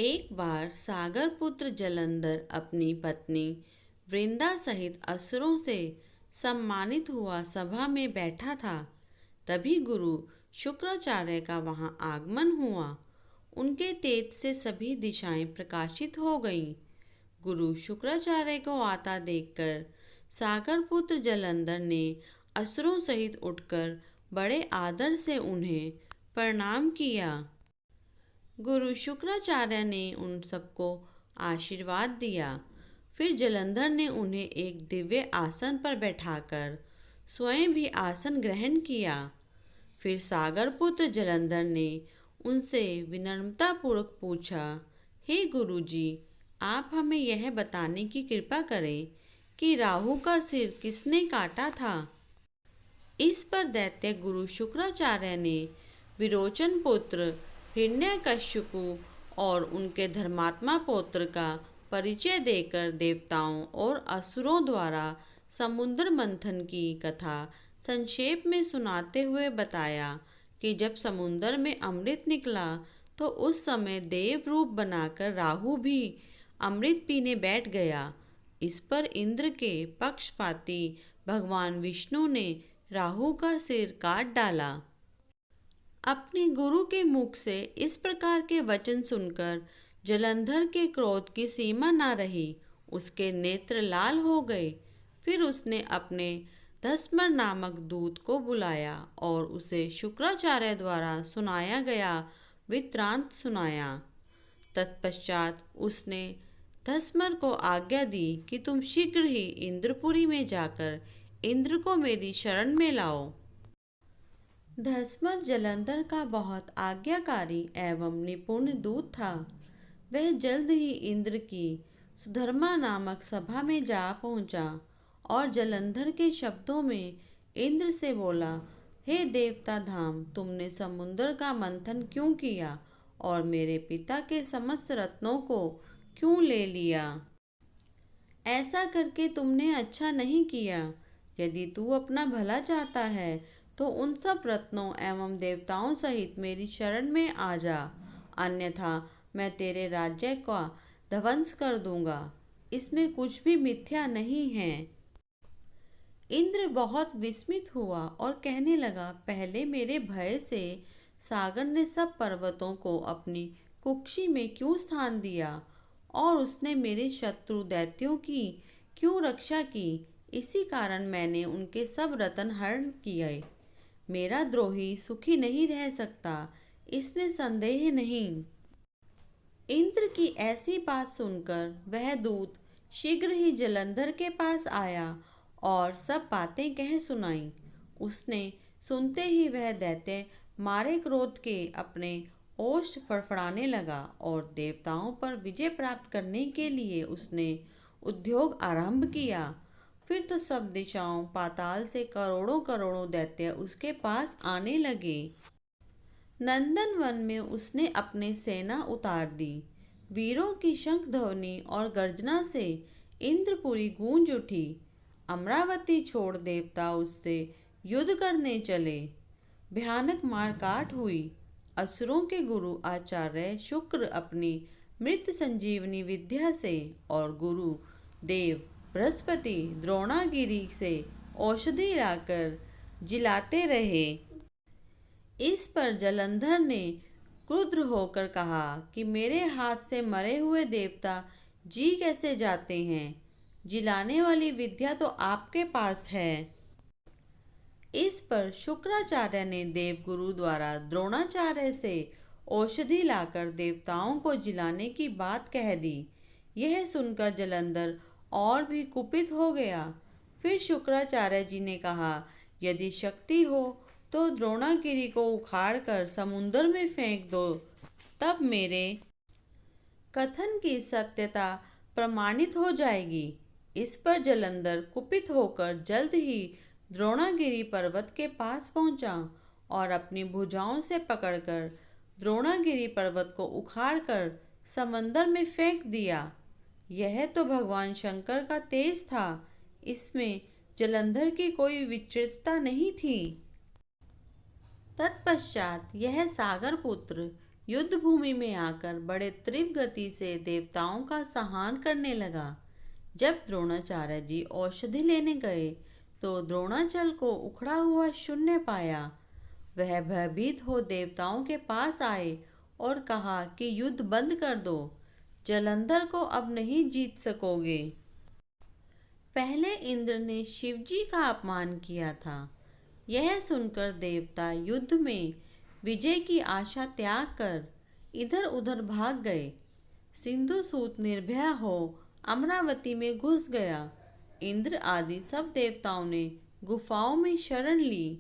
एक बार सागर पुत्र जलंधर अपनी पत्नी वृंदा सहित असुरों से सम्मानित हुआ सभा में बैठा था। तभी गुरु शुक्राचार्य का वहां आगमन हुआ। उनके तेज से सभी दिशाएं प्रकाशित हो गईं। गुरु शुक्राचार्य को आता देखकर सागर पुत्र जलंधर ने असुरों सहित उठकर बड़े आदर से उन्हें प्रणाम किया। गुरु शुक्राचार्य ने उन सबको आशीर्वाद दिया। फिर जलंधर ने उन्हें एक दिव्य आसन पर बैठाकर स्वयं भी आसन ग्रहण किया। फिर सागर पुत्र जलंधर ने उनसे विनम्रतापूर्वक पूछा, हे गुरुजी, आप हमें यह बताने की कृपा करें कि राहु का सिर किसने काटा था। इस पर दैत्य गुरु शुक्राचार्य ने विरोचन पुत्र हिरण्यकश्यपु और उनके धर्मात्मा पौत्र का परिचय देकर देवताओं और असुरों द्वारा समुद्र मंथन की कथा संक्षेप में सुनाते हुए बताया कि जब समुद्र में अमृत निकला तो उस समय देव रूप बनाकर राहु भी अमृत पीने बैठ गया। इस पर इंद्र के पक्षपाती भगवान विष्णु ने राहु का सिर काट डाला। अपने गुरु के मुख से इस प्रकार के वचन सुनकर जलंधर के क्रोध की सीमा न रही। उसके नेत्र लाल हो गए। फिर उसने अपने धस्मर नामक दूत को बुलाया और उसे शुक्राचार्य द्वारा सुनाया गया वृत्तांत सुनाया। तत्पश्चात उसने धस्मर को आज्ञा दी कि तुम शीघ्र ही इंद्रपुरी में जाकर इंद्र को मेरी शरण में लाओ। धस्मर जलंधर का बहुत आज्ञाकारी एवं निपुण दूत था। वह जल्द ही इंद्र की सुधर्मा नामक सभा में जा पहुंचा और जलंधर के शब्दों में इंद्र से बोला, हे देवता धाम, तुमने समुद्र का मंथन क्यों किया और मेरे पिता के समस्त रत्नों को क्यों ले लिया। ऐसा करके तुमने अच्छा नहीं किया। यदि तू अपना भला चाहता है तो उन सब रत्नों एवं देवताओं सहित मेरी शरण में आ जा, अन्यथा मैं तेरे राज्य का ध्वंस कर दूंगा। इसमें कुछ भी मिथ्या नहीं है। इंद्र बहुत विस्मित हुआ और कहने लगा, पहले मेरे भय से सागर ने सब पर्वतों को अपनी कुक्षी में क्यों स्थान दिया और उसने मेरे शत्रु दैत्यों की क्यों रक्षा की। इसी कारण मैंने उनके सब रत्न हरण किए। मेरा द्रोही सुखी नहीं रह सकता, इसमें संदेह नहीं। इंद्र की ऐसी बात सुनकर वह दूत शीघ्र ही जलंधर के पास आया और सब बातें कह सुनाई। उसने सुनते ही वह दैत्य मारे क्रोध के अपने ओष्ठ फड़फड़ाने लगा और देवताओं पर विजय प्राप्त करने के लिए उसने उद्योग आरंभ किया। फिर तो सब दिशाओं पाताल से करोड़ों करोड़ों दैत्य उसके पास आने लगे। नंदन वन में उसने अपनी सेना उतार दी। वीरों की शंख ध्वनि और गर्जना से इंद्रपुरी गूंज उठी। अमरावती छोड़ देवता उससे युद्ध करने चले। भयानक मारकाट हुई। असुरों के गुरु आचार्य शुक्र अपनी मृत संजीवनी विद्या से और गुरु देव बृहस्पति द्रोणागिरी से औषधि लाकर जिलाते रहे। इस पर जलंधर ने क्रुद्ध होकर कहा कि मेरे हाथ से मरे हुए देवता जी कैसे जाते हैं। जिलाने वाली विद्या तो आपके पास है। इस पर शुक्राचार्य ने देवगुरु द्वारा द्रोणाचार्य से औषधि लाकर देवताओं को जिलाने की बात कह दी। यह सुनकर जलंधर और भी कुपित हो गया। फिर शुक्राचार्य जी ने कहा, यदि शक्ति हो तो द्रोणागिरी को उखाड़कर समुद्र में फेंक दो, तब मेरे कथन की सत्यता प्रमाणित हो जाएगी। इस पर जलंधर कुपित होकर जल्द ही द्रोणागिरी पर्वत के पास पहुंचा और अपनी भुजाओं से पकड़कर द्रोणागिरी पर्वत को उखाड़कर समंदर में फेंक दिया। यह तो भगवान शंकर का तेज था। इसमें जलंधर की कोई विचित्रता नहीं थी। तत्पश्चात यह सागर पुत्र युद्ध भूमि में आकर बड़े तीव्र गति से देवताओं का संहार करने लगा। जब द्रोणाचार्य जी औषधि लेने गए तो द्रोणाचल को उखड़ा हुआ शून्य पाया। वह भयभीत हो देवताओं के पास आए और कहा कि युद्ध बंद कर दो, जलंधर को अब नहीं जीत सकोगे। पहले इंद्र ने शिवजी का अपमान किया था। यह सुनकर देवता युद्ध में विजय की आशा त्याग कर इधर उधर भाग गए। सिंधुसूत निर्भय हो अमरावती में घुस गया। इंद्र आदि सब देवताओं ने गुफाओं में शरण ली।